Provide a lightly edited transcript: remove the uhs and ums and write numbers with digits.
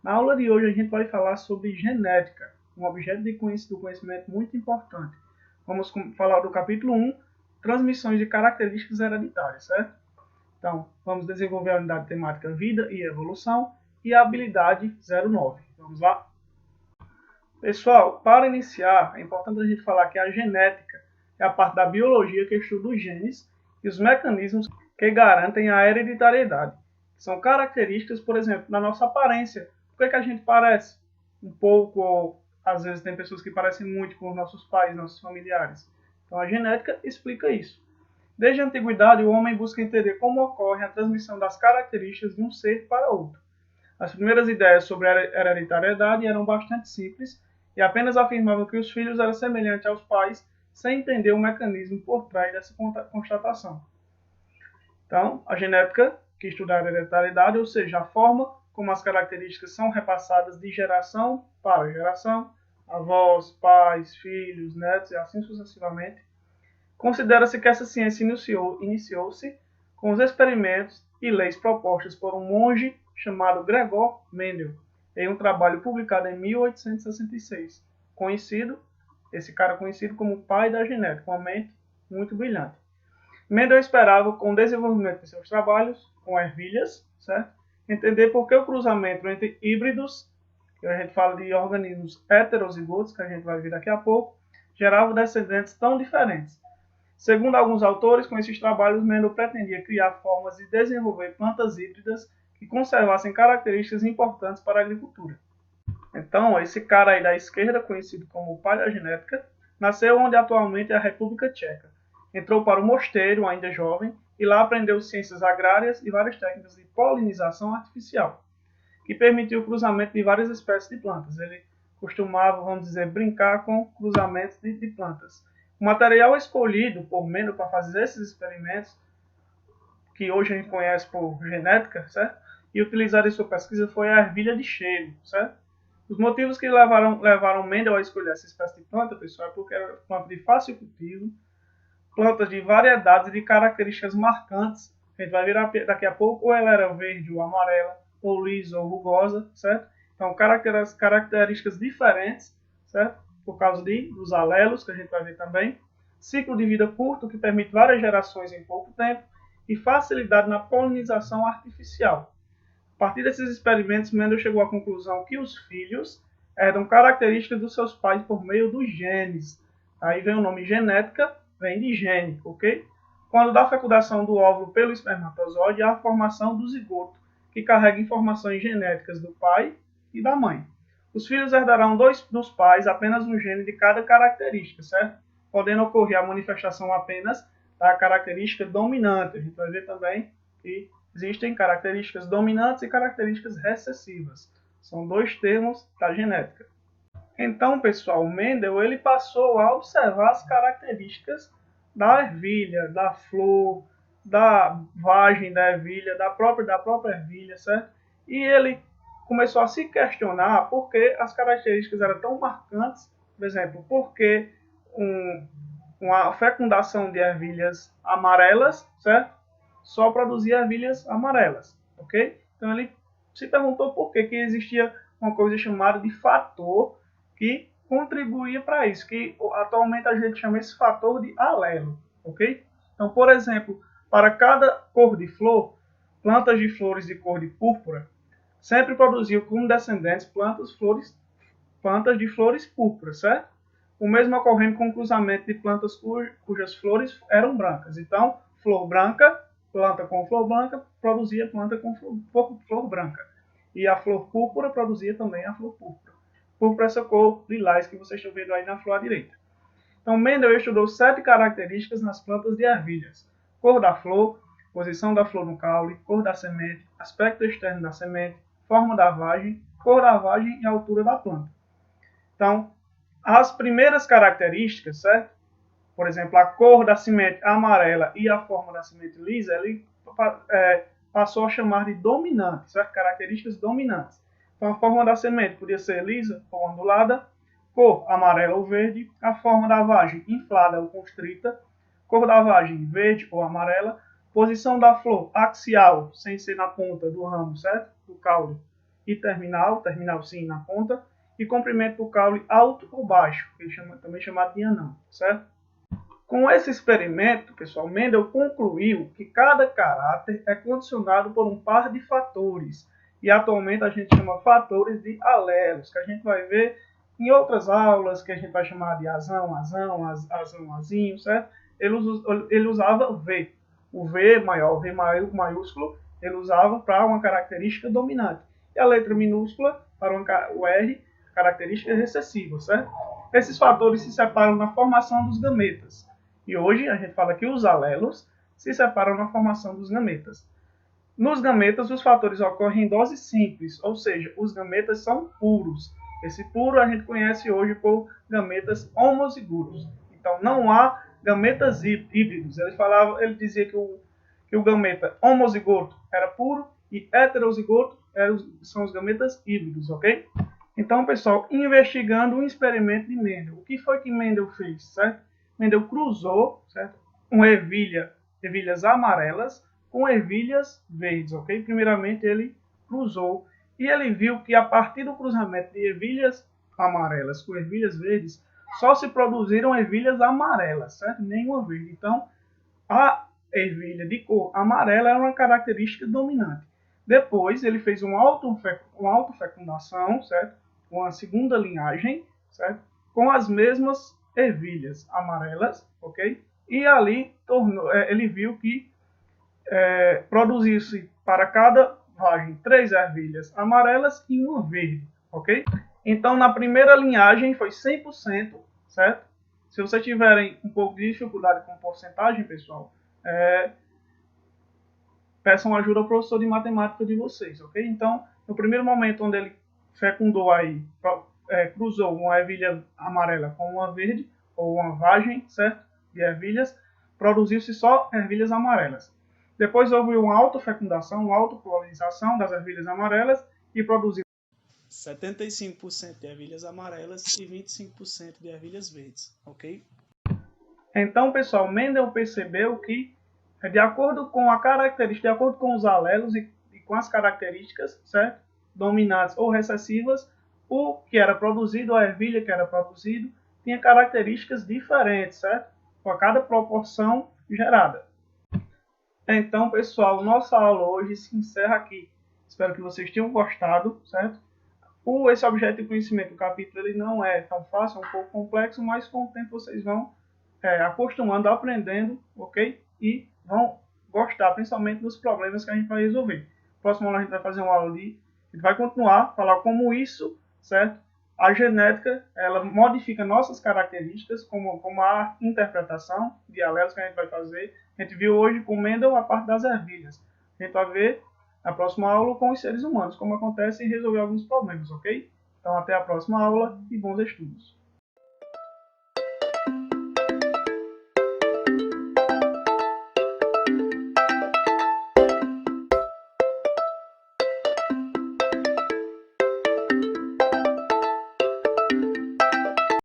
Na aula de hoje a gente vai falar sobre genética, um objeto do conhecimento muito importante. Vamos falar do capítulo 1, transmissões de características hereditárias, certo? Então, vamos desenvolver a unidade temática Vida e Evolução e a habilidade 09. Vamos lá? Pessoal, para iniciar, é importante a gente falar que a genética é a parte da biologia que estuda os genes e os mecanismos que garantem a hereditariedade. São características, por exemplo, da nossa aparência. Por que a gente parece um pouco, ou às vezes tem pessoas que parecem muito com nossos pais, nossos familiares. Então a genética explica isso. Desde a antiguidade, o homem busca entender como ocorre a transmissão das características de um ser para outro. As primeiras ideias sobre a hereditariedade eram bastante simples e apenas afirmavam que os filhos eram semelhantes aos pais, sem entender o mecanismo por trás dessa constatação. Então, a genética, que estuda a hereditariedade, ou seja, a forma como as características são repassadas de geração para geração, avós, pais, filhos, netos e assim sucessivamente, considera-se que essa ciência iniciou-se com os experimentos e leis propostas por um monge chamado Gregor Mendel, em um trabalho publicado em 1866, esse cara conhecido como o pai da genética, uma mente muito brilhante. Mendel esperava, com o desenvolvimento de seus trabalhos com ervilhas, certo? Entender por que o cruzamento entre híbridos, que a gente fala de organismos heterozigotos, que a gente vai ver daqui a pouco, gerava descendentes tão diferentes. Segundo alguns autores, com esses trabalhos, Mendel pretendia criar formas de desenvolver plantas híbridas que conservassem características importantes para a agricultura. Então, esse cara aí da esquerda, conhecido como o pai da genética, nasceu onde atualmente é a República Tcheca. Entrou para o mosteiro, ainda jovem, e lá aprendeu ciências agrárias e várias técnicas de polinização artificial, que permitiu o cruzamento de várias espécies de plantas. Ele costumava, vamos dizer, brincar com cruzamentos de plantas. O material escolhido por Mendel para fazer esses experimentos, que hoje a gente conhece por genética, certo? E utilizado em sua pesquisa foi a ervilha de cheiro, certo? Os motivos que levaram Mendel a escolher essa espécie de planta, pessoal, é porque era planta de fácil cultivo, plantas de variedades e de características marcantes. A gente vai ver daqui a pouco, ou ela era verde ou amarela, ou lisa ou rugosa, certo? Então, características diferentes, certo? Por causa dos alelos, que a gente vai ver também. Ciclo de vida curto, que permite várias gerações em pouco tempo. E facilidade na polinização artificial. A partir desses experimentos, Mendel chegou à conclusão que os filhos herdam características dos seus pais por meio dos genes. Aí vem o nome genética, vem de gene, ok? Quando da fecundação do óvulo pelo espermatozoide, há a formação do zigoto, que carrega informações genéticas do pai e da mãe. Os filhos herdarão dos pais apenas um gene de cada característica, certo? Podendo ocorrer a manifestação apenas da característica dominante. A gente vai ver também que existem características dominantes e características recessivas. São dois termos da genética. Então, pessoal, Mendel ele passou a observar as características da ervilha, da flor, da vagem da ervilha, da própria ervilha, certo? E ele começou a se questionar por que as características eram tão marcantes, por exemplo, por que uma fecundação de ervilhas amarelas, certo? Só produzia ervilhas amarelas, ok? Então ele se perguntou por que existia uma coisa chamada de fator que contribuía para isso, que atualmente a gente chama esse fator de alelo, ok? Então, por exemplo, para cada cor de flor, plantas de flores de cor de púrpura sempre produziam como descendentes plantas de flores púrpuras, certo? O mesmo ocorrendo com o cruzamento de plantas cujas flores eram brancas. Então, flor branca, planta com flor branca, produzia planta com flor branca. E a flor púrpura produzia também a flor púrpura. Púrpura é essa cor lilás que vocês estão vendo aí na flor à direita. Então, Mendel estudou 7 características nas plantas de ervilhas: cor da flor, posição da flor no caule, cor da semente, aspecto externo da semente, forma da vagem, cor da vagem e altura da planta. Então, as primeiras características, certo? Por exemplo, a cor da semente amarela e a forma da semente lisa, ele passou a chamar de dominantes, certo? Características dominantes. Então, a forma da semente podia ser lisa ou ondulada, cor amarela ou verde, a forma da vagem inflada ou constrita, cor da vagem verde ou amarela, posição da flor axial, sem ser na ponta do ramo, certo? Do caule, e terminal sim na ponta, e comprimento do caule alto ou baixo, que também chamado de anão, certo? Com esse experimento, pessoal, Mendel concluiu que cada caráter é condicionado por um par de fatores, e atualmente a gente chama fatores de alelos, que a gente vai ver em outras aulas, que a gente vai chamar de azão, azinho, certo? Ele usava V. O V maior, o V maiúsculo, ele usava para uma característica dominante. E a letra minúscula para o R, característica recessiva, certo? Esses fatores se separam na formação dos gametas. E hoje a gente fala que os alelos se separam na formação dos gametas. Nos gametas, os fatores ocorrem em dose simples, ou seja, os gametas são puros. Esse puro a gente conhece hoje por gametas homozigotos. Então, não há gametas híbridos. Ele dizia que o gameta homozigoto era puro e heterozigoto são os gametas híbridos, ok? Então, pessoal, investigando um experimento de Mendel. O que foi que Mendel fez, certo? Mendel cruzou, certo? Ervilhas amarelas com ervilhas verdes, ok? Primeiramente ele cruzou e ele viu que a partir do cruzamento de ervilhas amarelas com ervilhas verdes, só se produziram ervilhas amarelas, certo? Nenhuma verde. Então, a ervilha de cor amarela era uma característica dominante. Depois ele fez uma autofecundação, certo? Uma segunda linhagem, certo? Com as mesmas ervilhas amarelas, ok? E ali ele viu que produziu-se para cada vagem 3 ervilhas amarelas e uma verde, ok? Então, na primeira linhagem foi 100%, certo? Se vocês tiverem um pouco de dificuldade com porcentagem, pessoal, peçam ajuda ao professor de matemática de vocês, ok? Então, no primeiro momento onde ele fecundou aí, cruzou uma ervilha amarela com uma verde, ou uma vagem, certo? De ervilhas, produziu-se só ervilhas amarelas. Depois houve uma autofecundação, uma autopolinização das ervilhas amarelas e produziu 75% de ervilhas amarelas e 25% de ervilhas verdes, ok? Então, pessoal, Mendel percebeu que, de acordo com a característica, de acordo com os alelos e com as características, certo? Dominantes ou recessivas, o que era produzido, a ervilha que era produzido, tinha características diferentes, certo? Com cada proporção gerada. Então, pessoal, nossa aula hoje se encerra aqui. Espero que vocês tenham gostado, certo? Esse objeto de conhecimento do capítulo ele não é tão fácil, é um pouco complexo, mas com o tempo vocês vão acostumando, aprendendo, ok? E vão gostar, principalmente dos problemas que a gente vai resolver. Próximo aula a gente vai fazer uma aula a gente vai continuar a falar como isso, certo? A genética, ela modifica nossas características, como a interpretação de alelos que a gente vai fazer. A gente viu hoje com Mendel a parte das ervilhas. A gente vai ver na próxima aula com os seres humanos, como acontece e resolver alguns problemas, ok? Então, até a próxima aula e bons estudos.